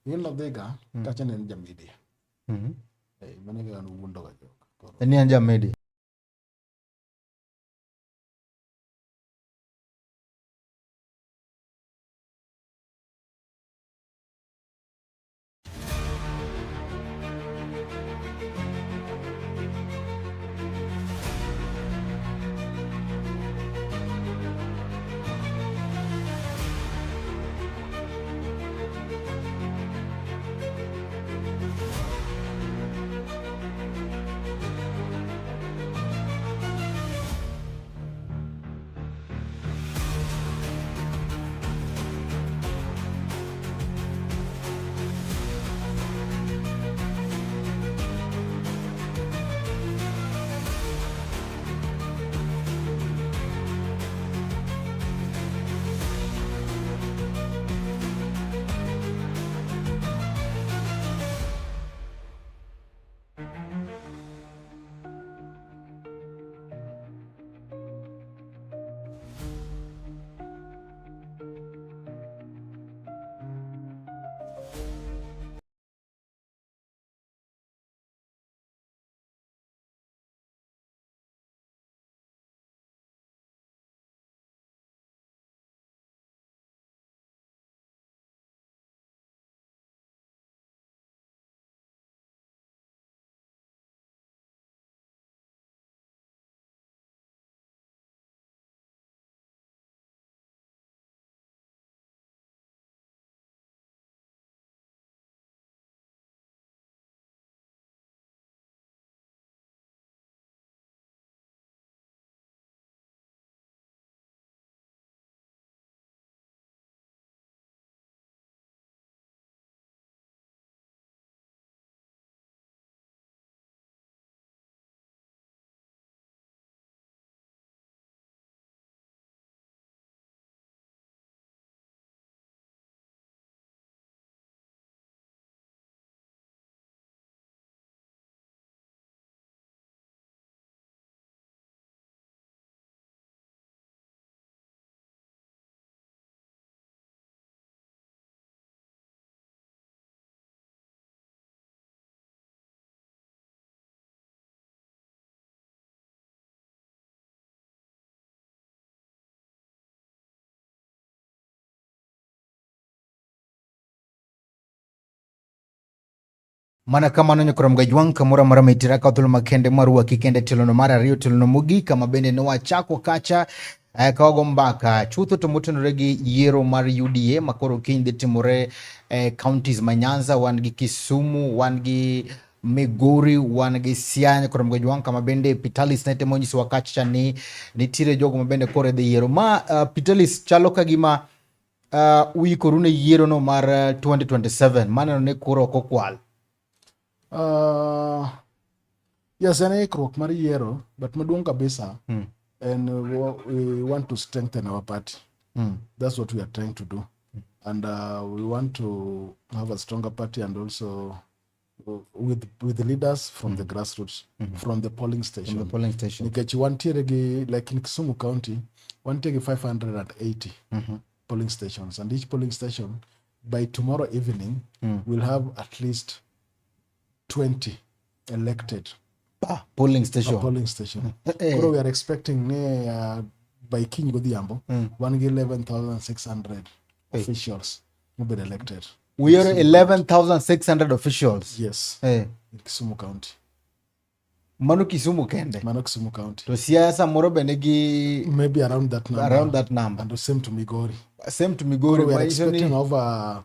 in Lodhiga kacha ne jamidi mane ga wundo ga jok ni anja medi mana kama nonyo kuramga juang kamura mara mitiraka utulu makende maruwa kikende tilono mara rio tilono mugi kama bende noa chako kacha kawago mbaka chutho tomutono regi yero mari UDA makoro kinde timore counties manyanza wangi Kisumu wangi Migori wangi Siaya kuramga juang kama bende Pitalis nete monjisi wakacha ni tire jogo mabende kore de yero ma Pitalis chaloka gima ui korune yero no mara 2027 mana ne kuro kokwal. Yes, an krok mar yiero, but maduong kabisa, and we want to strengthen our party. That's what we are trying to do. And we want to have a stronger party and also with the leaders from the grassroots, from the polling station. From the polling station. Nikechi one tiregi, like in Kisumu County, one tiregi 580 polling stations. And each polling station, by tomorrow evening, will have at least 20 elected polling station. Polling station. So we are expecting by King Godhiambo 11,600 officials will be elected. We are 11,600 officials. Yes. In Kisumu County. Manu Kisumu kende. Manu Kisumu County. To Siaya moro benegi maybe around that number. Around that number. And the same to Migori. Same to Migori. We are expecting over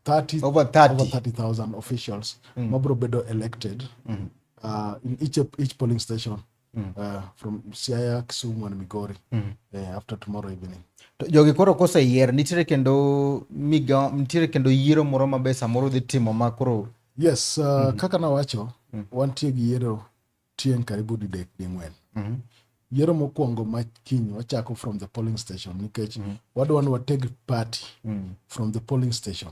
30,000 officials. Mabro bedo elected in each polling station from Siaya, Kisumu and Migori after tomorrow evening. Jogi koro kosa yier nitire kendo yiero moro mabesa moro dhi timo makoro. Yes, kaka na wacho wantie gi yiero tien karibu didek di ng'wen. Yiero mokwongo ma kiny wachako from the polling station nikech wadwa ni wateg party from the polling station.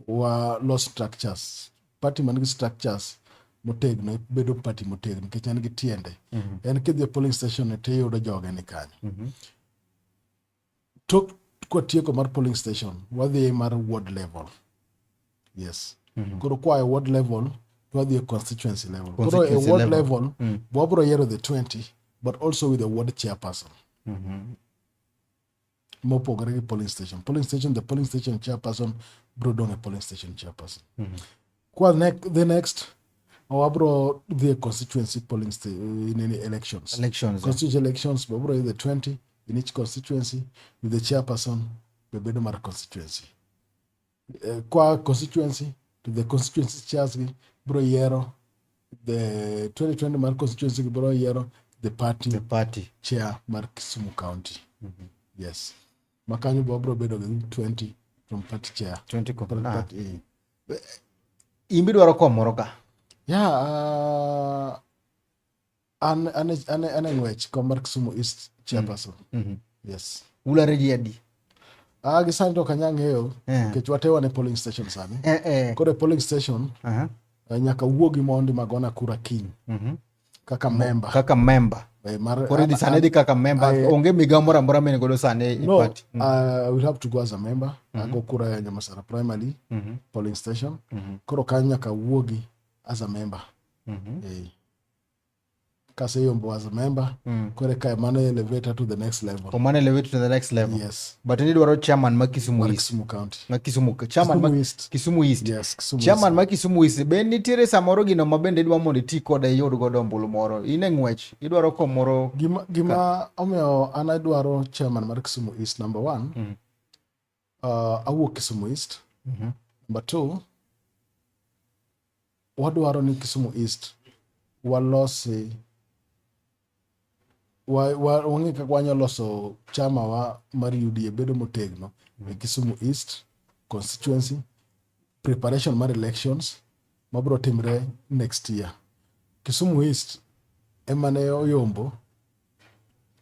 Wa los structures. Party man gi structures motegno bedo party motegno nikech en gi tiende. En kidhi polling station te yudo joge ni kanyo. kwa tieko mar polling station wadhi mar ward level. Yes. Koro kwa ward level wadhi constituency level. Koro ward level bobro yero the 20 but also with the ward chairperson. Mopogore gi polling station. The polling station chairperson bro dong a polling station chairperson. Kwa the next wabro the constituency polling in any elections. Constituency elections bobro the 20 in each constituency with the chairperson bebedo mar constituency. Kwa constituency to the constituency chairs bro yero the 2020 mar constituency bro yero the party chair mar Kisumu County. Yes. Makanyo bobro bedo 20 from party chair. 20 party. Imbi dwaro komoro ka. Yeah, an ngwech komar Kisumu East chairperson. Yes. Ula ready adi. Gisani to kanyang'eyo kech watewa ne polling station sani. Kore polling station nyaka wuogi mondi magona kura kiny. Kaka member. Kore di sane di kaka member. Onge miga mora mene godo sane ipati. No, we'll have to go as a member. Ago kura ya Nyamasara primary polling station. Koro kanyaka wuogi as a member. Kase yombo as a member, kore kai mane elevator to the next level. O mane elevator to the next level. Yes. But ni dwaro chairman ma Kisumu East. Kisumu County. Ma Kisumu, chairman ma Kisumu East. Yes, Kisumu chairman ma Kisumu East. Ben nitiere samoro gino mabende dwa mondo ti koda yod godo ombulu moro. Ine ngwech, idwaro komoro. Gima omiyo ana dwaro chairman mar Kisumu East number 1. Awuok Kisumu East. Number 2. Wadwaro ni Kisumu East walosi wang'e kaka wanyalo loso chama wa mar UDA bedo motegno e Kisumu East constituency, preparation mar elections mabro timre next year. Kisumu East emane oyombo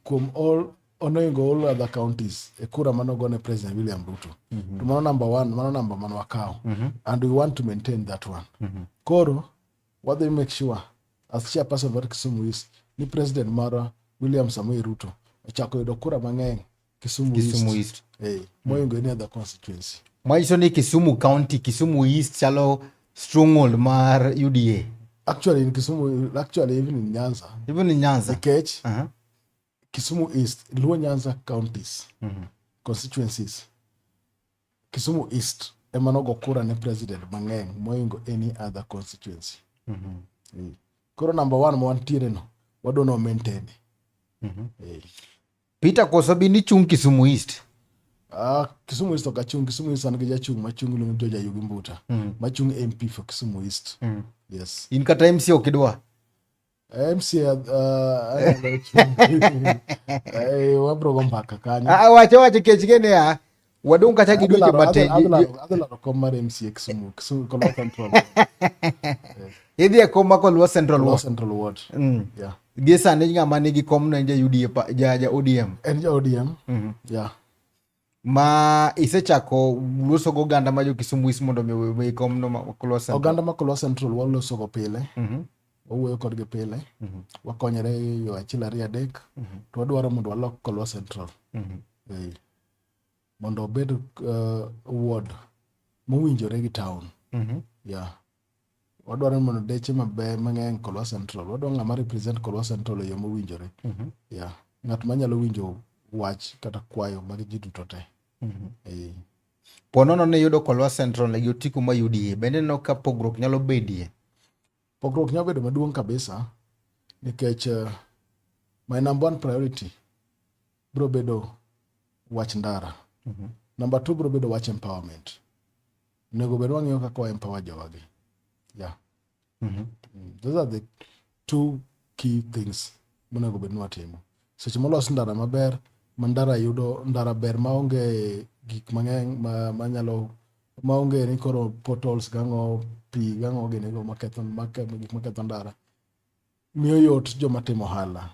kuom all other counties e kura manogone President William Ruto. To mano number 1, mano number man wakaw. And we want to maintain that one. Koro, what they make sure as chairperson of Kisumu East ni President Mara William Samoei Ruto achako yudo kura mang'eny Kisumu East. Moingo any other constituency. Maiso ni Kisumu County, Kisumu East chalo stronghold mar UDA. Actually in Kisumu, even in Nyanza. Even in Nyanza. Nikech, Kisumu East, Luo Nyanza counties, constituencies. Kisumu East emanogo kura ne president mang'eny moingo any other constituency. Koro number 1 mwantiere no wadono maintain. Peter Kosobi ni chung Kisumu East. Kisumu East okachung. Kisumu East an gi jachung machung luongo George Ayugi Mbuta. Machung MP for Kisumu East. Yes. In kata MC okidwa. MC wabro go mbaka kanyo. Wacha kechigene ya wadung kata giduche bate. Adela komar MC Kisumu Kolwa Central. Idhi e kom Kolwa Central Ward. Yeah. Gesa ne ngama nigi kom na UDA ja ODM. En ja ODM. Yeah. Ma isechako loso go ganda ma jo Kisumu East mondo me kom no Kolwa Central. Oganda ma Kolwa Central waloso go pile. Owuoyo kodgi pile. Wakonyore yo achiel ariyo adek. To wadwaro mondo walok Kolwa Central. Mondo obed ward mowinjore gi town. Yeah. Wadwaro mondo deche maber mang'eny Kolwa Central. Wadwaro ng'ama represent Kolwa Central e yo mowinjore. Yeah. Ng'at manyalo winjo wach kata kwayo mag ji duto te. Ponono ne yudo Kolwa Central e otiko ma UDA. Bende no ka pogruok nyalo bedie. Pogruok nyalo bedo maduong' kabisa nikech my number 1 priority bro bedo wach ndara. Number 2 bro bedo wach empowerment. Nego bedo wang'eyo kaka wa empower jowagi. Yeah. Those are the 2 key things monego bedni watimo. Seche molos ndara maber, mandara yudo ndara ber maonge gik mang'eny manyalo maonge ni koro portals gang'o pi gang'o ginego gik maketho ndara. Miyo yot joma timo ohala.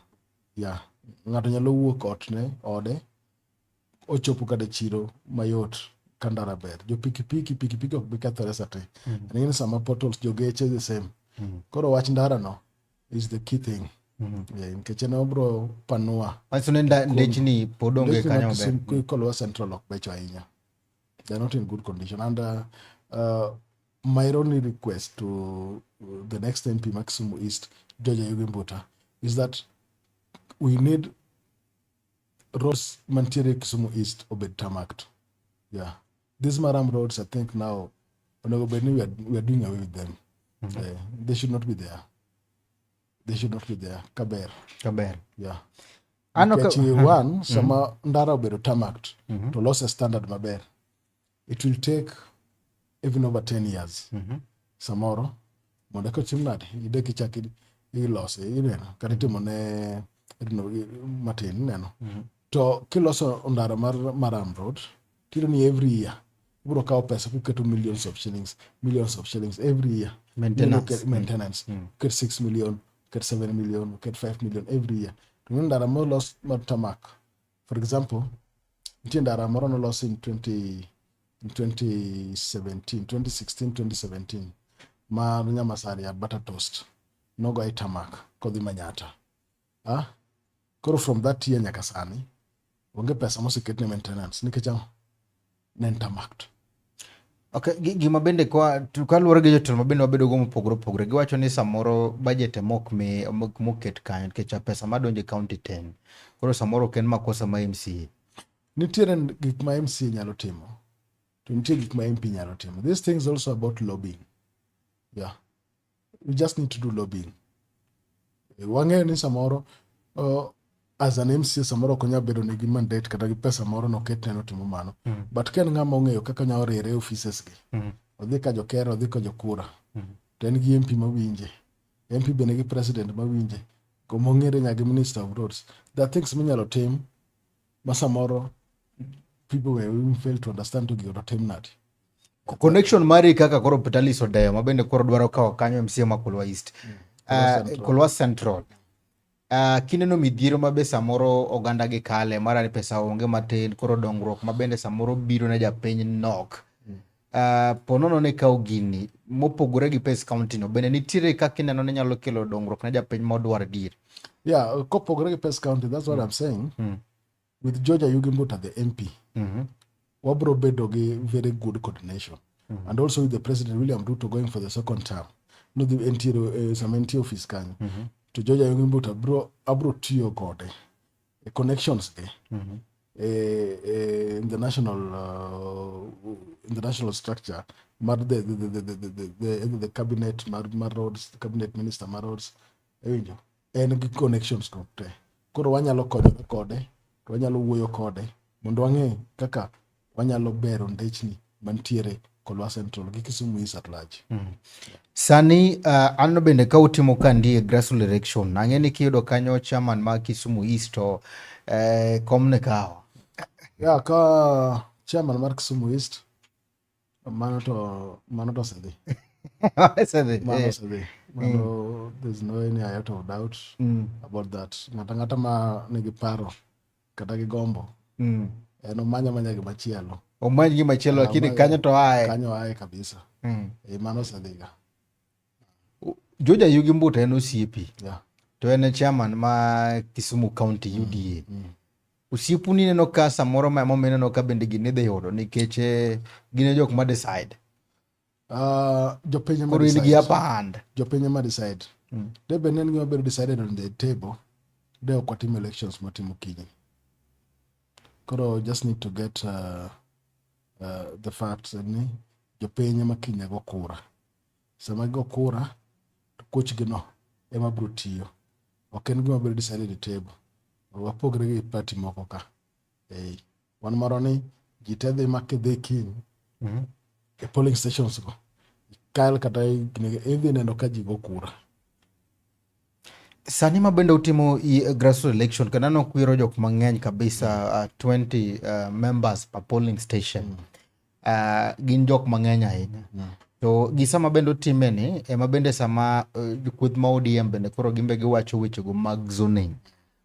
Yeah. Ng'ato nyalo wuok ode ochopo kada chiro mayot kandara ber. Jo pikipiki ok bi kethore sate. Ng'eni sama portals jo geche the same. Koro wach ndara no is the key thing. nikech en obro panua. Maso nenda ndechni podonge kanyo maber. Kolwa Central ok becho ahinya. They're not in good condition. And my only request to the next MP Kisumu East, George Ayugi Mbuta, is that we need roads mantiere Kisumu East obed tarmacked. Yeah. These Maram roads, I think now, we are doing away with them. They should not be there. They should not be there. Kaber. Yeah. One, sama ndara obedo tarmacked, to lose a standard maber. It will take even over 10 years. Samoro, mondo ko chimnade, ide kichaki ilose, ineno, karitimo ne, matin, neno. To kiloso ndara Maram Road, tironi every year, buro kao pesa kuketo millions of shillings every year. Maintenance. Get 6 million, get 7 million, get 5 million every year. Ndara mo lost tarmac. For example, ndara moro no lost in 2017. Ma Nyamasari at Butter Toast. No go tarmac. Kodhi Manyata. Koro from that year nyakasani, wonge pesa mosiketne maintenance. Nikech nen tarmacked. Okay, gima bende kwa kaluwore gi jotelo mabende wabedo go mopogore giwacho ni samoro budget moket kanyo nikech pesa madonjo e county 10. Koro samoro ken makosa ma MCA. Nitiere gik ma MCA nyalo timo. To nitiere gik ma MP nyalo timo. These things also about lobbying. Yeah. We just need to do lobbying. Wang'eyo ni samoro as an MCA samoro konya bedo nigi mandate kata gi pesa moro no ketne no timo mano. But ken ng'ama ong'eyo kaka nya orere offices gi. Odhi ka jokera, odhi ka jokura. To en gi MP mawinje. MP bende gi president mawinje. Komong'ere nyagi minister of roads. There are things minyalo tim ma samoro people will fail to understand to give tim nati. Connection mari kaka koro Pitalis odeyo mabende koro dwaro kawo kanyo MCA ma Kulwa East. Kulwa Central. Kineno midhiero mabe samoro oganda gi kale mara ni pesa onge matin koro dongruok mabende samoro biro na japiny nok. Ponono ne kawo gini mopogore gi pes county no bende nitiere kaka ineno ni nyalo kelo dongruok na japiny modwar dir. Yeah, kopogore gi pes county, that's what I'm saying. With George Ayugi Mbuta the MP, wabro bedo gi very good coordination. And also with the President William Ruto going for the second term. No the NTO some NTO office kanyo. To George Ayugi Mbuta abro tiyo kode connections in the national structure mar the cabinet mar roads, the cabinet minister mar roads ewinjo en gi connections ko te koro wanyalo konyo kode to wanyalo wuoyo kode mondo wang'e kaka wanyalo bero ndechni mantiere Kulwa Central gi Kisumu East at large. Sani ano bende ka utimo kandi e grassroots election ang'eni kiyudo kanyo chairman ma Kisumu East to komne kawa. Yeah, ka chairman mar Kisumu East mano to sedhi. Mano there's no any iota of doubt about that. Ng'ata ma nigi paro kata gi gombo. No manya gi machielo. Omanyi gi machielo lakini kanyo to ae. Kanyo ae kabisa. Mano sedhiga. George Ayugi Mbuta en osiepi. Yeah. To en chairman ma Kisumu County UDA. Osiepu ni neno ka samoro ma neno ka bende gine dhi yudo nikech gine jok ma decide. Jopiny ma decide. Koro in gi upper hand. Jopiny ma decide. De bende ng'ima bedo decided on the table. De ok watim elections matimo kiny. Koro just need to get the facts ni jopiny ma kiny go kura. Sama go kura to coach gino ema bro tiyo. Ok en gima bedo decided at the table. Wapogre gi party moko ka. Wan moro ni jitedhi makidhi kiny. E polling stations go. Kyle kata idhi neno ka ji go kura. Sani ma bende utimo grassroots election kanano kwiro jok mang'eny kabisa 20 members per polling station. Gin jok mang'eny ahinya. To gisama bende utime ni ema bende sama kweth ma ODM bende koro gimbe giwacho weche go mag zoning.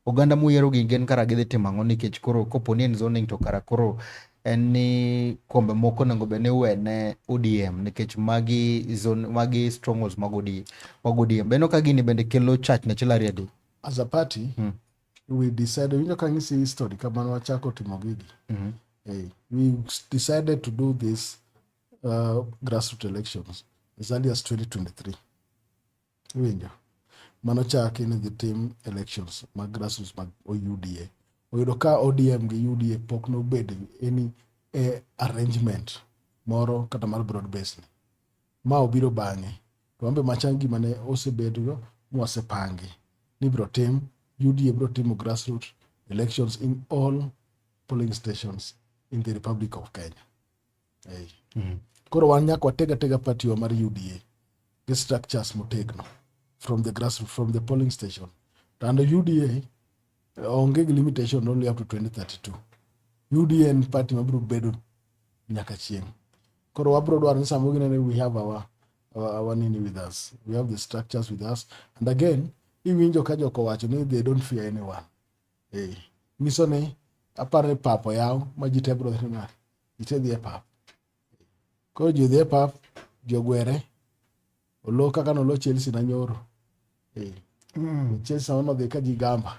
Oganda muyiero gi gen kara gidhi timo ang'o nikech koro koponi en zoning to kara koro en ni kombe moko nengo bende wene ODM nikech magi strongholds mag ODM. Beno ka gini bende kelo chach ne chila riadi. as a party, we decided, you can see history, Kamano Wachako Timogigi. We decided to do this grassroots elections as early as 2023. Winjo. Mano chak in the team elections, mag grassroots, mag UDA. Oyudo ka ODM gi UDA pok no bed any arrangement moro kata mar broad based. Ma obiro bang'e. To ambe machangi mane osebedo mwasepangi. Ni bro team, UDA bro team grassroots elections in all polling stations in the Republic of Kenya. Koro wan nyaka tega party wa mar UDA. The structures motegno from the grassroots, from the polling station. And the UDA onge limitation only up to 2032. UDA and party mabro bedo nyaka chieng. Koro wabro dwaro ni samo ginene we have our nini with us. We have the structures with us. And again, iwinjo ka joko wacho ni they don't fear anyone. Miso ni apare papo yao majite bro na. Ite dhie pap. Koro jo dhie pap, jo gwere. Olo kaka no lo Chelsea na nyoro. Chelsea ono dhie ka jigamba.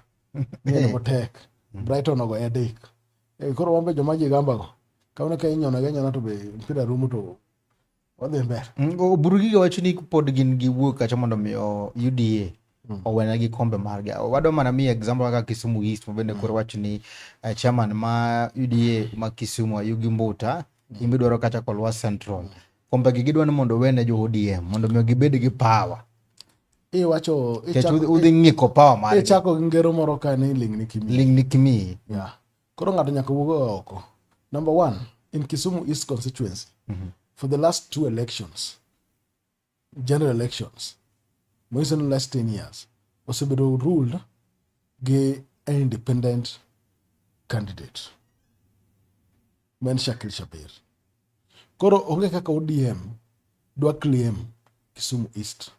Nieno motek. Brighton ogo edek. Koro wambe joma jigamba go. Kauna ka inyona ganyona to be mpira rumu to wadhi mbele. Burugi ga wacho ni pod gin gi wuok kacha mondo mi UDA owena gi kombe margi. Wado mana mi example kaka Kisumu East mabende koro wacho ni chairman ma UDA ma Kisumu Yugi Mbuta imbe dwaro kacha kolwa Central. Kombe gi gidwa ni mondo wene jo ODM mondo mi gibed gi power. Wacho udhi ngiko power margi. Chako ngero moro ka ni ling ni kimi. Yeah. Koro ng'ato nyaka wugo oko. Number one, in Kisumu East constituency, for the last 2 elections, general elections, more than the last 10 years, was ruled gay an independent candidate. Men Shakil Shabir. Koro onge kaka ODM dwa claim Kisumu East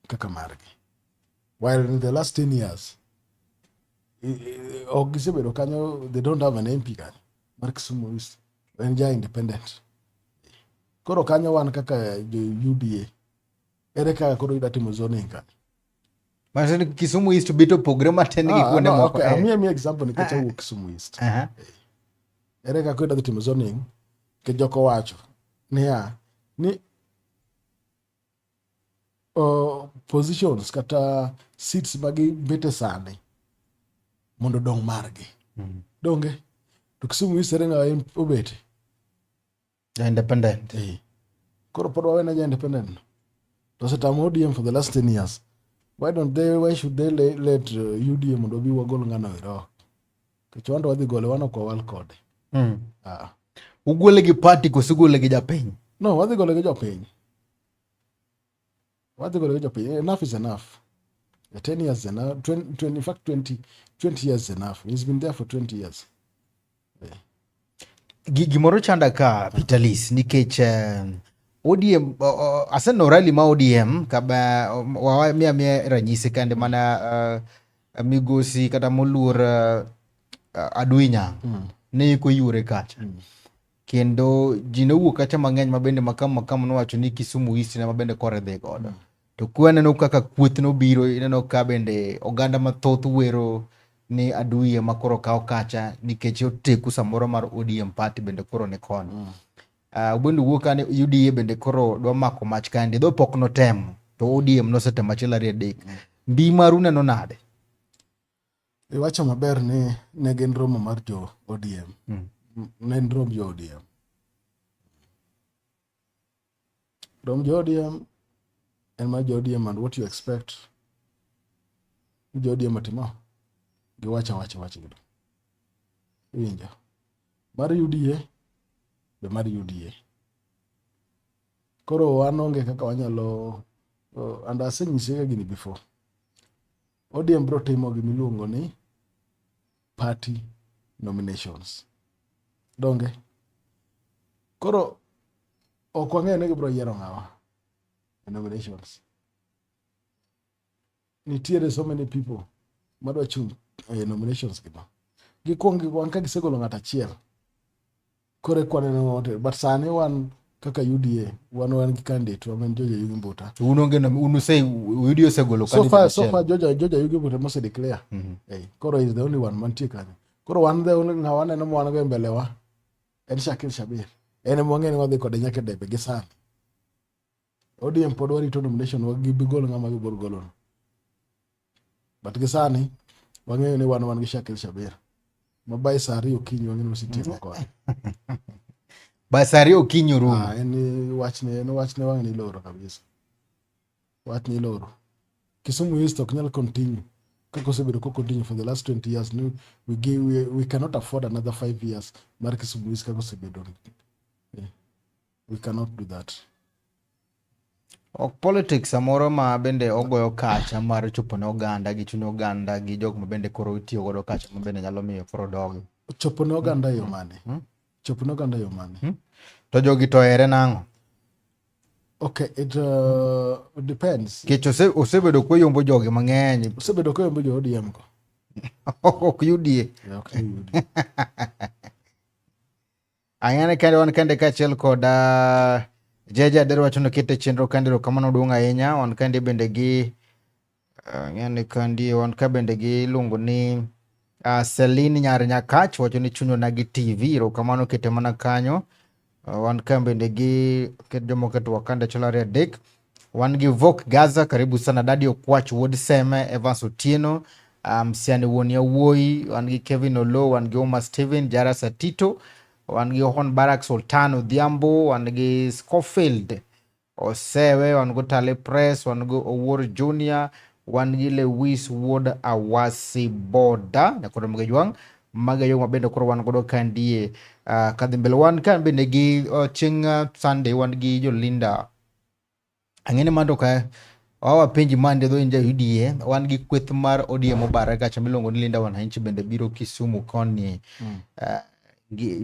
kaka margi. While in the last 10 years, they don't have an MP guy. Mar Kisumu East en ja independent. Koro kanyo wan kaka UDA ere kaka koro idatimo zoning kan. Masani Kisumu East bito programa teni gi kuonde moko. Okay, mi example ni kacha wuok Kisumu East. Ere kaka idatimo zoning ke joko wacho ni positions kata seats magi bete sane mondo dong margi. Donge to Kisumu East ere nga obete independent. Koro pod wawena ja independent. To setamo ODM for the last 10 years. Why should they let UDM mondo bi wagol ngano iro? Kichwando wadhi gole wano kwa wal kode. Ugole gi party ko sigole gi japiny. No, wadhi gole gi japiny. Enough is enough. 10 years is enough. In fact 20 years is enough. He's been there for 20 years. Gimoro chanda ka Pitalis nikech ODM aseno rally ma ODM kaba wa mia ranyisi kande mana migosi kata moluor Aduinya ne ko yure kacha. Kendo jino wuok kacha mang'eny mabende makam no wacho ni Kisumu East na mabende kore dhi godo. To kwaneno kaka kweth no biro ineno ka bende oganda mathoth wero ni Aduiye makoro kao kacha nikech oteku samoro mar ODM party bende koro ne kono. Ubundu wuoka ni UDA bende koro dwa mako mach kandi dho pok no tem to ODM no setema chilari adek. Mbi maru neno nade? Iwacho maber ni ne gin romo mar jo ODM. Ne romo jo ODM. Romo jo ODM and my ODM and what you expect. Jo ODM atimo. Giwacha gido. Winja. Mar UDA be mar UDA. Koro wanonge kaka wanyalo and asenyise gini before. ODM bro timo gimiluongo ni party nominations. Donge. Koro okwang'e ne gibro yiero ng'awa nominations. Nitiere so many people madwa chung nominations giba. Gikwong ka gisegolo ng'at achiel. Kore kwaneno but sani wan kaka UDA wan gi candidate wamen George Yugi Mbuta. Unu say UDA osegolo candidate. So far George Yugi Mbuta mose declare. Koro is the only one mantie kanyo. Koro wan the only ngawane no mwana go mbele wa. En Shakil Shabir. En mwange ni wadhi kode nyake debe gisani. ODM pod warito nomination wagi bigolo ngama gi borgolo. But gisani wang'eyo ni wan gi Shakil Shabir. Mabai sari okinyi wang'eyo mositimo kode. Basari okinyi rumo. En wachne wang'ni loro kabisa. Wachni loro. Kisumu East ok nyal continue. Kako sebedo ko continue for the last 20 years. We cannot afford another 5 years. Mar Kisumu East kako sebedo. We cannot do that. Ok politics amoro ma bende ogoyo kacha mar chopo ne oganda gi chuny oganda gi jok ma bende koro itiyo godo kacha ma bende nyalo miyo koro dog. Chopo ne oganda yo mane? Chopo ne oganda yo mane? To jogi to ere nango? Okay, it depends. Kech osebedo ko yombo jogi mang'eny. Osebedo ko yombo jo ODM ko. Ok UDA. Ok UDA. Ayane kende wan kende kachiel koda Jeje Adero wacho ni kete chenro kandiro kamano duong' ahinya. Wan kende bende gi ng'ane kandi wan ka bende gi lungo ni Celine Nyar Nyakach wacho ni chunyo na gi TV ro kamano kete mana kanyo. Wan ka bende gi ket jomo keto wakanda cholare adek. Wan gi Vok Gaza karibu sana Dadi Okwach Wood Seme Evans Otieno Msiani Wonia Woi. Wan gi Kevin Olo, wan gi Omar Steven Jara Satito, wan gi Hon Barak Sultan Odhiambo, wan gi Schofield Osewe, wan go Tale Press, wan go Owuor Junior, wan gi Lewis Wood Awasi Boda nyakoro mgejuang magayo mabende koro wan godo kandie kadhi mbele wan kan bende gi ching Sunday wan gi Jolinda ang'ene mando ka wawa penji mande dho inja UDA wan gi kweth mar ODM obare kacha milongo ni Linda Wananchi bende biro Kisumu koni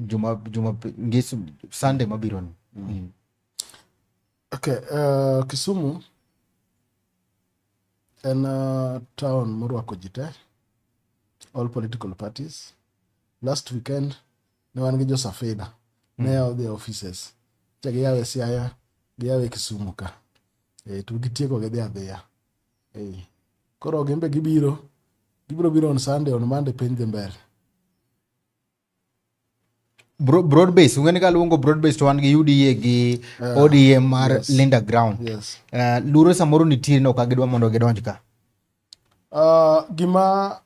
juma Sunday mabiro ni. Okay, Kisumu en town morwako jite, all political parties. Last weekend ne wan gi Josafina ne yawo the offices chagi yawe Siaya gi yawe Kisumu ka to gitieko gi dhi adhiya. Koro gimbe gibiro on Sunday, on Monday piny dhi mbele. Broad base ung'eni ka luongo broad base to wan gi UDA gi ODM mar yes. Linda Ground. Yes. Luro samoro nitie no ka gidwa mondo gidonj ka. Gima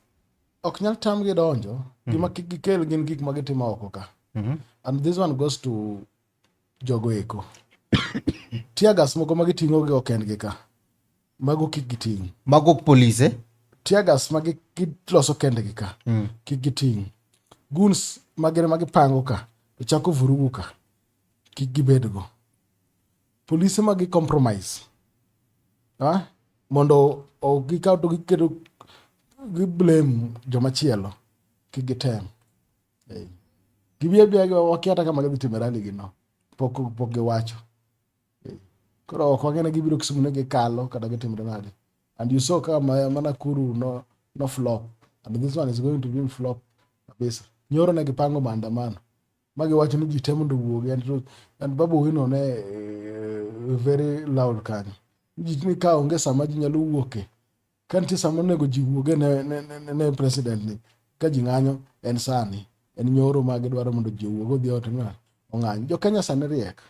ok nyal tam gi donjo, gima gikel gin gik ma gitimo oko ka. And this one goes to jogo eko. Tiagas moko ma giting'o gi ok en gi ka. Mago kik giting'. Mago police Tiagas ma giloso kende gi ka. Kik giting'. Guns magere magipango ka to chako vurugu ka kik gibedgo. Polise magi compromise mondo gikaw to giketo gi blame joma chielo kik gitem. Gibiya wakiata kama gidhi timo rally gi no pok giwacho. Koro ok wang'e gibiro Kisumu ne gikalo kata gitimre nade. And you saw kama Nakuru no flop, and this one is going to be flop kabisa. Nyoro ne gipango maandamano magiwacho ni ji temo ndo wuogi and Babu Owino ne very loud kanyo. Ji ni ka onge sama ji nyalo wuoke kanti sama nego ji wuoge ne president ni ka ji ng'anyo en sani en nyoro magidwaro mondo ji wuogo dhi ot ng'anyo ong'anyo. Jo Kenya sani riek.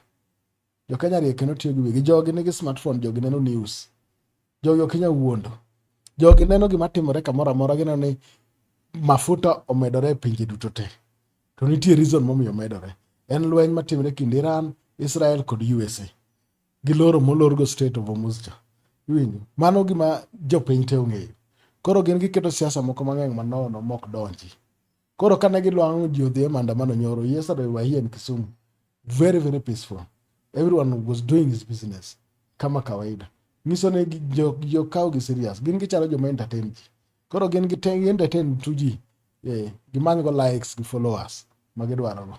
Jo Kenya riek no tiyo gi wigi. Jogi nigi smartphone, jogi neno news. Jogi ok Kenya wuondo. Jogi neno gima timore kamoro amora, gineno ni mafuta omedore e pinje duto te. To nitie reason momiyo omedore. En lweny matimre kind Iran, Israel kod USA. Giloro molorgo Strait of Hormuz cha. Iwinjo? Mano gima jopiny te ong'eyo. Koro gin giketo siasa moko mang'eny manono mok donji. Koro kane gilwang'o ji odhi e maandamano nyoro, yesterday we were here in Kisumu. Very, very peaceful. Everyone was doing his business kama kawaida. Nyiso ne jo kaw gi serious. Gin gichalo joma entertain ji. Koro gin entertain to ji. Gimanyo go likes gi followers magidwaro go.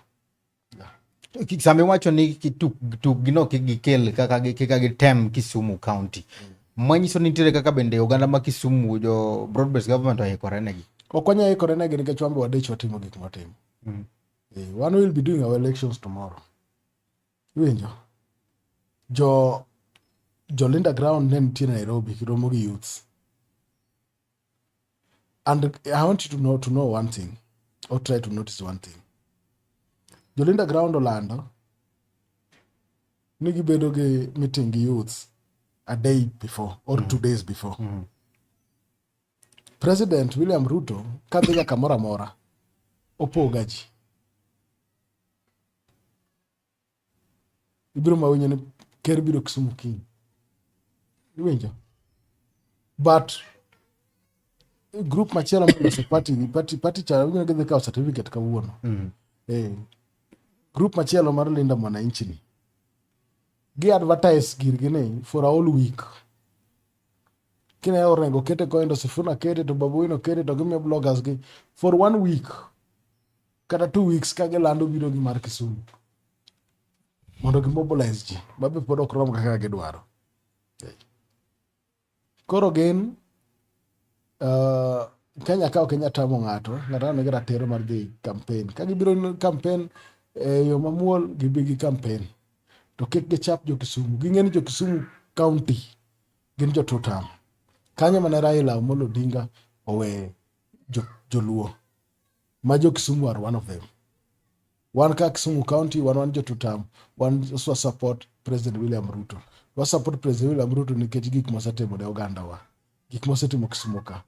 Sami wacho ni tuk gino gikel kaka gitem Kisumu County. Manyiso ni nitiere kaka bende oganda ma Kisumu jo broad based government oikore negi. Okwanya oikore negi nikech wambe wadich watimo gik matimo. One will be doing our elections tomorrow. Winjo? jo Linda Ground ne nitie Nairobi kiromo gi youths. And I want you to know one thing, or try to notice one thing. Jo Linda Ground olando ni gibedo gi meeting gi youths a day before or 2 days before. President William Ruto kadhiga kamora mora opoga ji. Ibiro mawinjo ni ker biro Kisumu kiny. Iwinjo? But group machielo maloso party cha wengine gidhi kawo certificate kawuono. Group machielo mar Linda Mwananchi ni gi advertise girgi ni for a whole week. Kine orengo kete koendo Sifuna kete to Babu Owino kete to gimiyo bloggers gi for 1 week kata 2 weeks ka gilando biro gi mar Kisumu mondo gi mobilize ji mabe pod ok rom kaka gidwaro. Koro gin Kenya ka Kenya tamo ng'ato nigi ratiro mar dhi campaign. Ka gibiro campaign yo mamuol gibi gi campaign to kik gichap jo Kisumu. Ging'eni jo Kisumu county gin jo tutam. Kanyo mane Raila Amolo Odinga owe joluo ma jo Kisumu are one of them. One ka Kisumu county one jo tutam. One also support President William Ruto. We support President William Ruto nikech gik mosetimo ne oganda wa. Gik mosetimo Kisumu ka.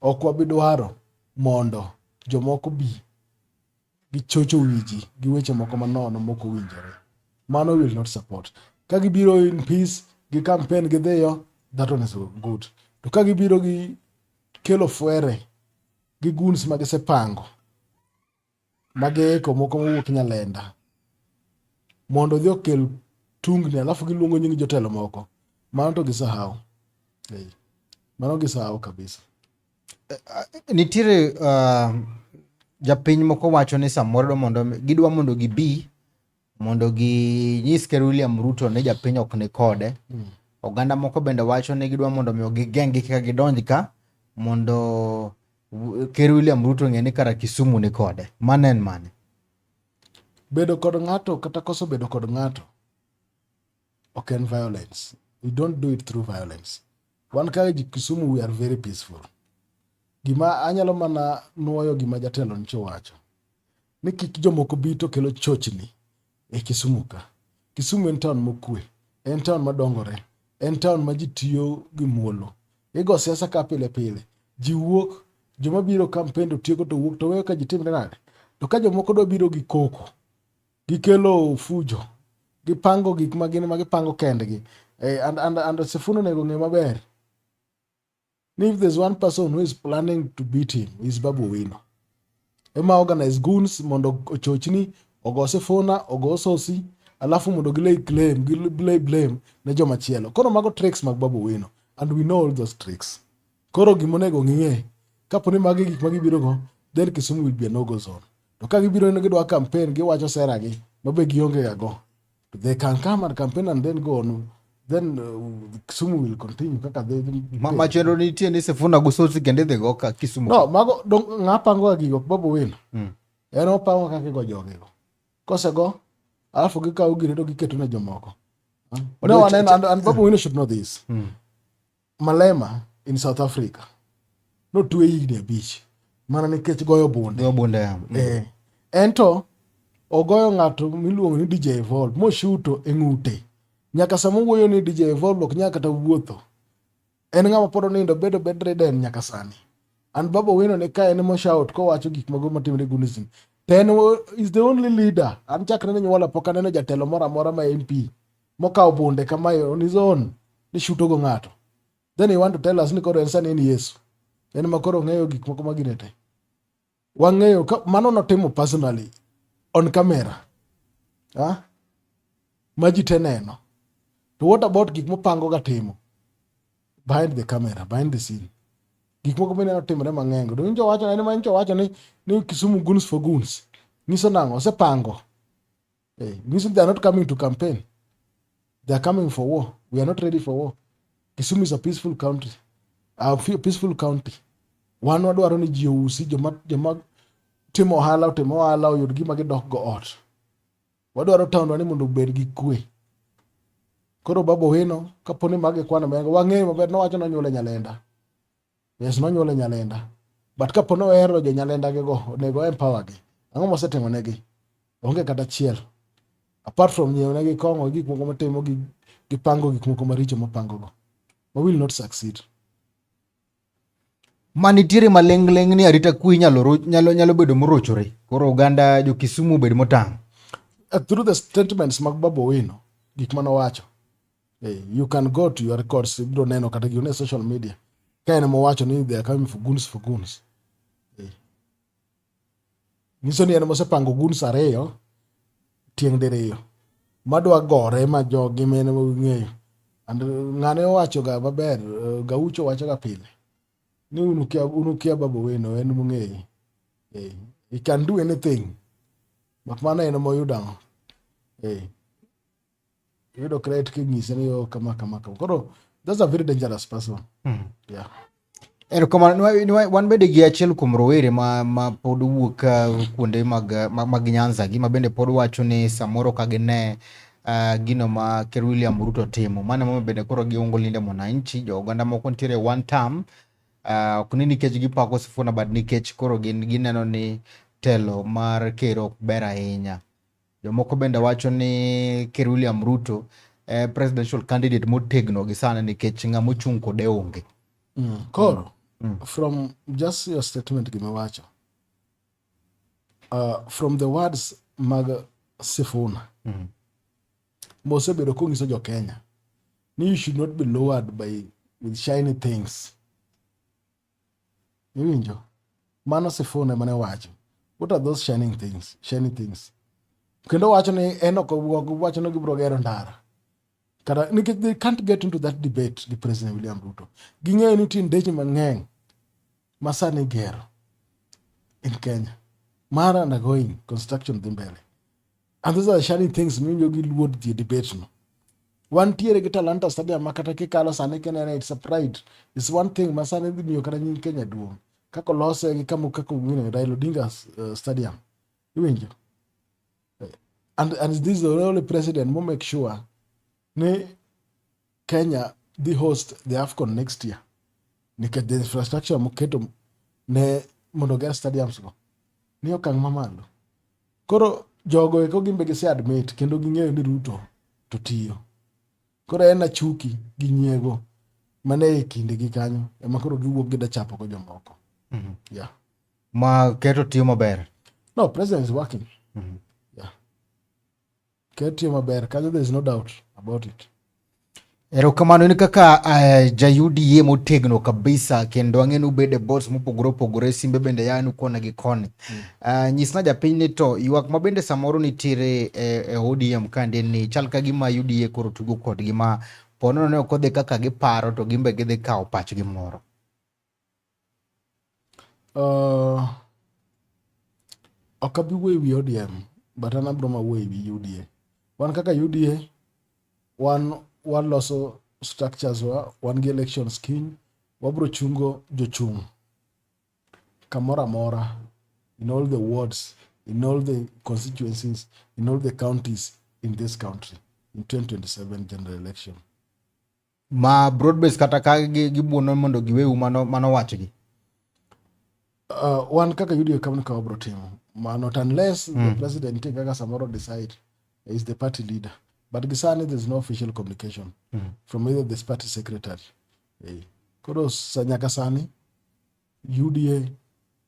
Ok wabidwaro mondo jomoko bi gichocho wiji gi weche moko manono moko winjore. Mano will not support. Ka gibiro in peace gi campaign gi dhiyo, that one is good. To ka gibiro gi kelo fuere gi guns magisepango mageko moko mowuok Nyalenda mondo dhi okel tungni alafu giluongo nying jotelo moko, mano to gisahau. Mano gisahau kabisa. Nitiere japiny moko wacho ni samoro mondo gidwa mondo gibi mondo ginyis Ker William Ruto ne japiny ok ni kode. Oganda moko bende wacho ni gidwa mondo miyo gigeng'gi kaka gidonj ka mondo Ker William Ruto ng'e ni kara Kisumu ni kode. Mano en mane? Bedo kod ng'ato kata koso bedo kod ng'ato ok en violence. We don't do it through violence. Wan ka Kisumu we are very peaceful. Gima anyalo mana nuoyo gima jatelo nicho wacho ni kik jomoko bito kelo chochni e Kisumu ka. Kisumu en town mokwe, en town madongore, en town ma ji tiyo gi muolo. Igo siasa ka pile pile. Ji wuok, joma biro campaign to tieko to wuok to weyo ka ji timre nade. To ka jomoko do biro gi koko, gikelo fujo, gipango gik magin magipango kendgi. And Sifuna nego ng'e maber. If there's one person who is planning to beat him, is Babu Owino. Ema organize goons mondo ochochni, ogo Sifuna, ogo Sosi, alafu mondo gilay blame ne joma chielo. Koro mago tricks mag Babu Owino. And we know all those tricks. Koro gimonego ng'ie, kaponi magi gik magibiro go, then Kisumu will be a no-go zone. To ka gibiro ne gidwa campaign, giwacho sera gi, mabe gionge gago. They can come and campaign and then go on. Then Kisumu will continue kaka they machero nitie ni Sifuna gusosi kende dhe go ka Kisumu. No, mago ng'apango gigo Babu Owino. En opango kaka go jogego. Kose go, alafu gikawo gire to giketo ne jomoko. No, and Babu Owino should know this. Malema in South Africa no tuwe higni abich mana nikech goyo bunde. Goyo bunde. Ento ogoyo ng'ato miluongo ni DJ Evolve moshuto e ng'ute. Nyaka samo wuoyo ni DJ Evolve ok nyaka ta wuotho. En ng'ama pod onindo bedo bedridden nyaka sani. And Babu Owino ne ka en mo shout ko wacho gik mago matimre gunism. Then is the only leader. An chakre ne nyuola pok aneno jatelo moro amora ma MP mokawo bunde kamae on his own ni shuto go ng'ato. Then you want to tell us ni koro en sani en Yesu. En makoro ng'eyo gik moko maginete. Wang'eyo mano notimo personally on camera. Maji te neno. To what about gik mopango ga timo behind the camera, behind the scene? Gik moko bende notimre mang'eny. Do injo wacho ni manjo wacho ni Kisumu goons for goons. Niso nango osepango. Niso they are not coming to campaign. They are coming for war. We are not ready for war. Kisumu is a peaceful country. A peaceful county. Wan wadwaro ni ji ousi joma timo ohala oyud gima gidok go ot. Wadwaro town wani mondo obed gi kwe. Koro Babu Owino kaponi mage kwana mengo wang'eyo maber nowacho nonyuole Nyalenda. Yes, nonyuole Nyalenda. But kaponi ohero jo Nyalenda go onego empower gi. Ang'o mosetimo negi? Onge kata achiel. Apart from nyieo negi kong'o gik moko matimo gipango gik moko maricho mopango go. We will not succeed. Manitiere maleng' ni arita kwe nyalo bedo morochore. Koro oganda jo Kisumu bedo motang'. Through the statements mag Babu Owino, gik manowacho. You can go to your records, ibro neno kata gione social media. Kae mowacho ni they are coming for goons. Niso ni en mosepango goons ariyo tieng' diriyo. Madwa gore ma jogi mene mong'eyo. And ng'ane owacho ga maber, Gaucho wacho ga pile. Ni unukia Babu Owino en mong'eyo. He can do anything. Mak mana en moyudo. Yudo credit king'ise ni yo kama. Koro that's a very dangerous person. Yeah. Wan bende gi achiel kuom rowere ma pod wuok kuonde mag Nyanza gi ma bende pod wacho ni samoro ka gine gino ma Ker William Ruto timo. Mano momiyo bende koro giungo linde Mwananchi. Jo oganda moko nitiere one term. Ok ni nikech gipako Sifuna but nikech koro gineno ni telo mar Ker ok ber ahinya. Jomoko bende wacho ni Ker William Ruto presidential candidate motegno gi sana nikech ng'ama ochung' kode onge. Koro, from just your statement gimewacho, from the words mag Sifuna, mosebedo kong'iso jo Kenya ni you should not be lowered with shiny things. Iwinjo? Mano Sifuna mane wacho. What are those shiny things? Kendo wacho ni wacho no gibro gero ndara. Kata they can't get into that debate with President William Ruto. Ging'eyo ni tin deche mang'eny masani gero in Kenya. Mara undergoing construction dhi mbele. And those are the shiny things miyo giluod the debate no. Wantiere gi Talanta Stadium makata kikalo sani kenene it's a pride. It's one thing masani dhi miyo kata nying Kenya duong'. Kako lose gi kako wine Raila Odinga Stadium. Iwinjo? And this is the only president who make sure ni Kenya the host the AFCON next year. Nikech the infrastructure moketo ne mondo ger stadiums go. Ni okang' mamalo. Koro jogo eko gimbe gise admit kendo ging'eyo ni Ruto to tiyo. Koro en achuki gi nyiego mane e kinde gi kanyo ema koro giwuok gida chapo go jomoko. Yeah. Ma keto tiyo maber. No, president is working. Yeah. Keto tiyo maber. Kanyo there is no doubt about it. Erokamano ni kaka ja UDA motegno kabisa kendo ang'enu bede boards mopogore simbe bende yanu kona gi koni. Nyisna japiny ni to ywak ma bende samoro nitiere ODM kande ni chal ka gima UDA koro tugo kod gima ponono ne okodhi kaka giparo to gimbe gidhi kawo pach gimoro. Ok abi wuoyo wi ODM but an abro ma wuoyo wi UDA. Wan kaka UDA wan loso structures wan gi elections kiny wabro chungo jochung' kamora mora in all the wards, in all the constituencies, in all the counties in this country in 2027 general election. Ma broad-based kata ka gibuono mondo giweu mano wachgi. Wan kaka UDA kama wabro timo. Not unless the president kaka samoro decide is the party leader. But gisani there's no official communication from either this party secretary. Koro nyaka sani UDA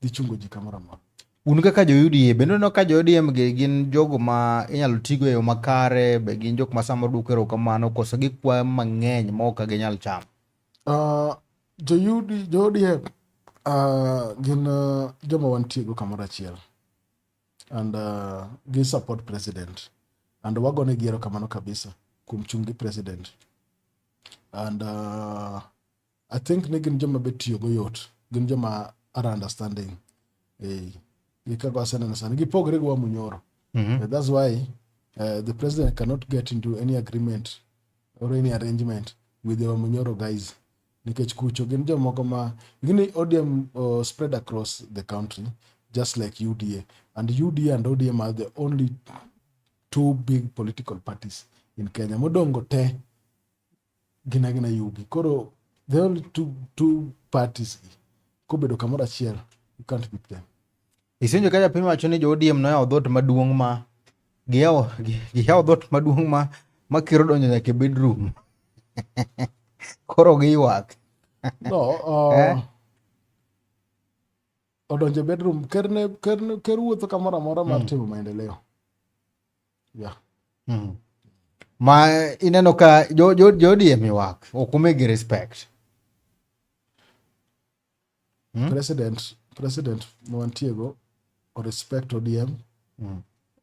dhi chungo ji kamoro moro. Un kaka jo UDA bende no ka jo ODM gin jogo ma inyalo tigo e yo makare be gin jok ma samoro dukero kamano koso gikwa mang'eny ma ok ginyal chamo. Jo ODM gin joma wantiego kamoro achiel and gi support president. And wagone giero kamano kabisa kum chungi president. And I think ni gin joma betiyo go yot. Gin joma are understanding. Gikago aseneno sani. Gipogre go Munyoro. That's why the president cannot get into any agreement or any arrangement with the Munyoro guys. Nikech kucho gin jomoko ma gini ODM spread across the country just like UDA. And UDA and ODM are the only two big political parties in Kenya. Modongo te gina yugi. Koro the only two parties kobedo kamoro achiel, you can't beat them. Isenjo ka japiny wacho ni jo ODM noyawo dhot maduong' ma giyawo dhot maduong' ma kiro donjo nyaka e bedroom. Koro giywak. No, odonjo bedroom ker wuotho kamoro amora mar timo maendeleo. Yeah. Ma ineno ka jo ODM ywak, ok umigi respect. President Mwantiego or respect ODM.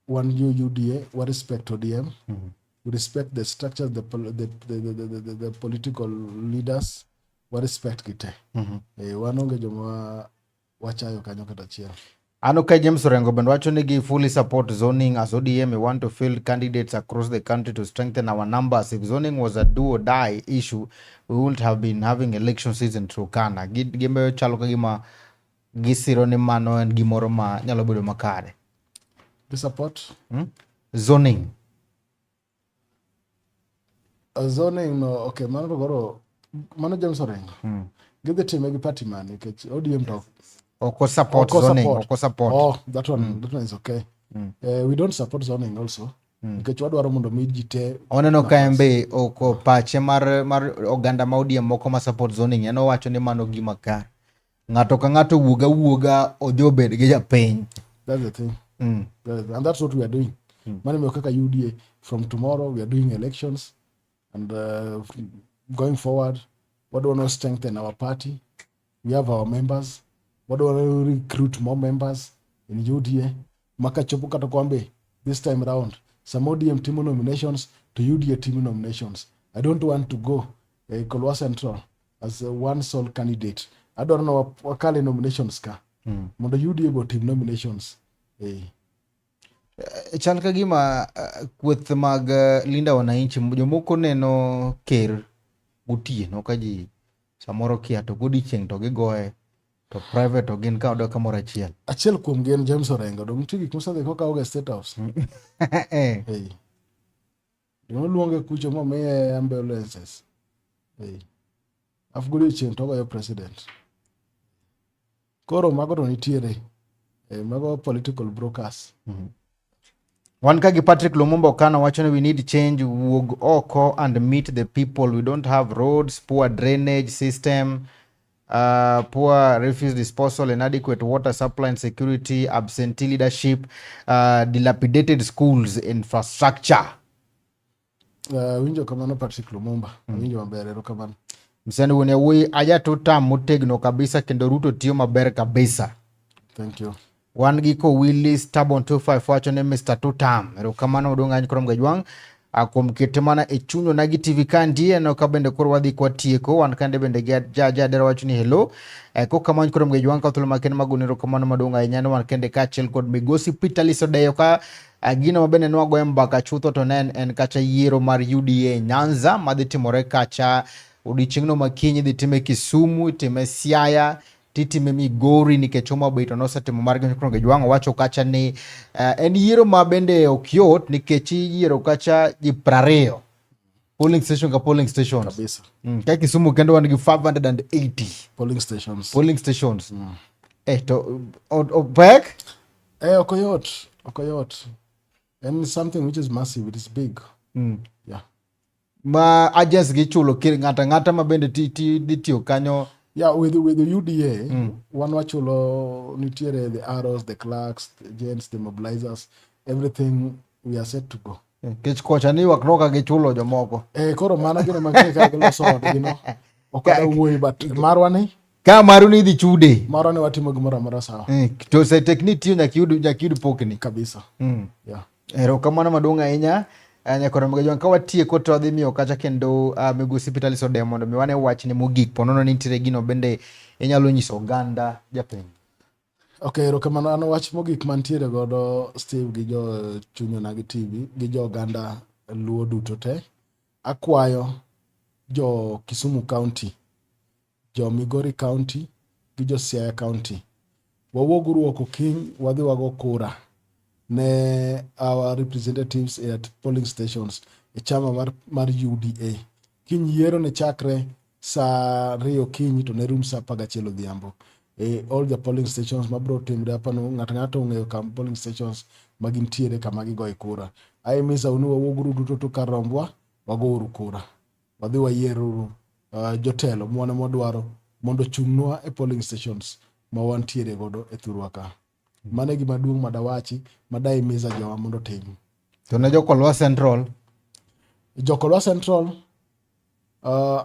One UDA, we respect ODM. We respect the structures, the political leaders. We respect kite. Wanonge joma wachayo kanyo kata chiel. Ano ka James Orengo bende wacho ni gi fully support zoning as ODM. We want to field candidates across the country to strengthen our numbers. If zoning was a do or die issue, we wouldn't have been having election season through Kana. Gimbe chalo kagima gisiro ni mano en gimoro ma nyalo bedo makare. The support? Zoning. Zoning, no, okay, mano James Orengo. Give the team a party man, ODM talk. Oko support zoning. Oko support. Oh, that one is okay. We don't support zoning also. Because wadwaro mondo mi jite. Oneno ka embe oko pache mar oganda ma ODM moko ma support zoning. Eno wacho ni mano gima kare. Ng'ato ka ng'ato wuoga ojobed gi japiny. That's the thing. And that's what we are doing. Mani me kaka UDA, from tomorrow we are doing elections and going forward, what do we want to strengthen our party? We have our members. What do we want to recruit more members in UDA? Maka chopo kata kwambe this time around. Some ODM team nominations to UDA team nominations. I don't want to go Kolwa Central as one sole candidate. I don't know wakale nominations ka. Mondo UDA bo team nominations. Chal ka gima kweth mag linda wananchi jomoko neno ker gotieno ka ji samoro kia to godiochieng' to gigoye to private to gin ka odok kamoro achiel. Achiel kuom gin James Orengo dong nitie gik mosedhi koka oga State House. Luonge kucho momiye ambulances. Af godiochieng' to ogoyo president. Koro mago to nitiere. Mago political brokers. Wan kagi Patrick Lumumba Okana wacho ni we need change, wuog oko and meet the people. We don't have roads, poor drainage system, poor refuse disposal, inadequate water supply and security, absentee leadership, dilapidated schools, infrastructure. Winjo kamano Patrick Lumumba. Winjo maber ero kamano. Msani wone wui aja tuta motegno kabisa kendo Ruto tiyo maber kabisa. Thank you. Wan giko Willis Tabon 25 wacho ne Mr. Tutam. Ero kamano udonga nyi korom gajwang. Akum kitemana echunyo nagi TV kandi eno kabende kuru wadhi kwa tieko. Wan kande bende jadera wacho ni hello. Ko kamano korom gajwang ka utulu makene maguniro kamano madunga inyano wan kende kachel kod migosi Peter Liso Deyoka. Gino mabene nwago mbaka chutho to nen en kacha yiero mar UDA Nyanza. Madhi timore kacha odichieng'no makinyi dhi time Kisumu, time Siaya, titime Migori nikech Homabay to nosetimo mar Gajwang' wacho kacha ni en yiero ma bende ok yot nikech yiero kacha ji 20 polling station ka polling stations kabisa. Ka Kisumu kendo wan gi 580 polling stations. To back Okoyot. And something which is massive, it is big. Yeah. Ma agents gi chulo kir ngata ma bende titiyo kanyo. Yeah, with the UDA, one wachulo nitiere the arrows, the clerks, the agents, the mobilizers, everything we are set to go. Kech kocha ni waknoka gi chulo jomoko. Koro mana gino makeka gilo sort, you know. Okada wuoyi but marwani ka maruni dhi chude. Marwani watimo gimoro amora sawa. To se technique tiyo nyakiyud pokni kabisa. Yeah. Ero kamano maduong' ahinya. Nyakoro Mgajwang' ka watieko to dhi miyo kacha kendo migosi Peter Liso Deyo mondo miwane wach ni mogik ponono ni nitiere gino bende inyalo nyiso oganda japiny. Okay, ero kamano an wach mogik mantiere godo Steve gi jo chunyo nagi TV gi jo oganda Luo duto te. Akwayo jo Kisumu County, jo Migori County gi jo Siaya County. Wawuoguru oko kiny wadhi wago kura ne our representatives at polling stations e chama mar UDA kiny yiero ne chakre sa 2 okinyi to ne rum sa 11 odhiambo. All the polling stations mabro timre apano ng'ato ong'eyo kam polling stations magintiere kama gigoye kura. Misa unu wawuoguru duto to kar rombwa wagouru kura. Wadhi wayieruru jotelo mwana mwadwaro mondo chung'nwa e polling stations ma wantiere godo e thurwa ka. Mane gima duong' madawachi madai misa jowa mondo tim. To ne Jokolwa Central? Jokolwa Central,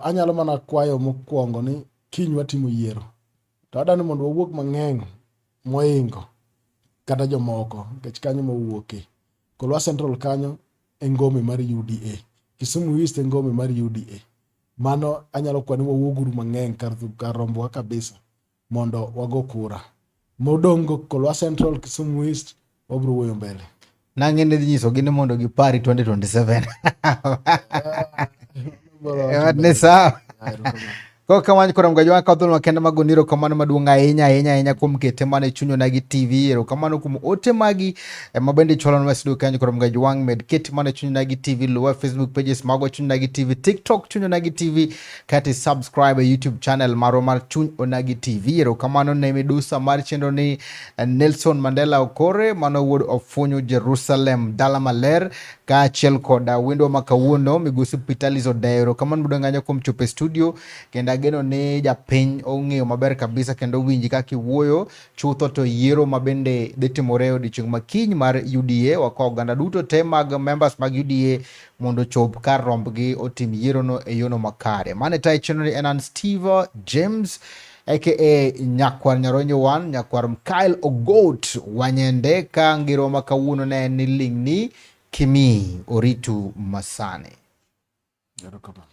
anyalo mana kwayo mokwongo ni kiny watimo yiero. To adani mondo wawuog mang'eny moingo kata jomoko nikech kanyo mawuoke. Kolwa Central kanyo e ngome mar UDA. Kisumu East e ngome mar UDA. Mano anyalo kwani wawuoguru mang'eny kar rombwa kabisa mondo wago kura. Modongo Kolwa Central, Kisumu East wabro wuoyo mbele. Nang'ene dhi nyiso gini mondo gipari 2027. Ne sawa. Kamano koro Mgajwa ka thuolo makende magoniro kamano maduong' ahinya kuom kete mane chunyo nagi TV. Erokamano kuom ote magi mabende chwalonwa wasidu kanyo koro Mgajwa med kete mane chunyo nagi TV. Luwa Facebook pages mago chunyo nagi TV, TikTok chunyo nagi TV, kati subscribe YouTube channel maro mar chunyo nagi TV. Erokamano ne midusa mar chenro ni Nelson Mandela Okore mano wuod ofunyo Jerusalem dala maler ka achiel koda wendo makawuono Migosi Peter Odeyo. Erokamano budo ng'anyo kuom chopo e studio kendo ageno ni japiny ong'eyo maber kabisa kendo winji kaka iwuoyo chutho to yiero mabende dhi timore odiochieng' makiny mar UDA. Wako oganda duto te mag members mag UDA mondo chop kar rombgi otim yiero no e yono makare. Mane tayo chenro ni en Steve James aka Nyakwar Nyaronyo 1, Nyakwar Mkael Ogot Wanyende ka ngiro makawuono ne ni lingni Kimi Oritu Masane. Erokamano.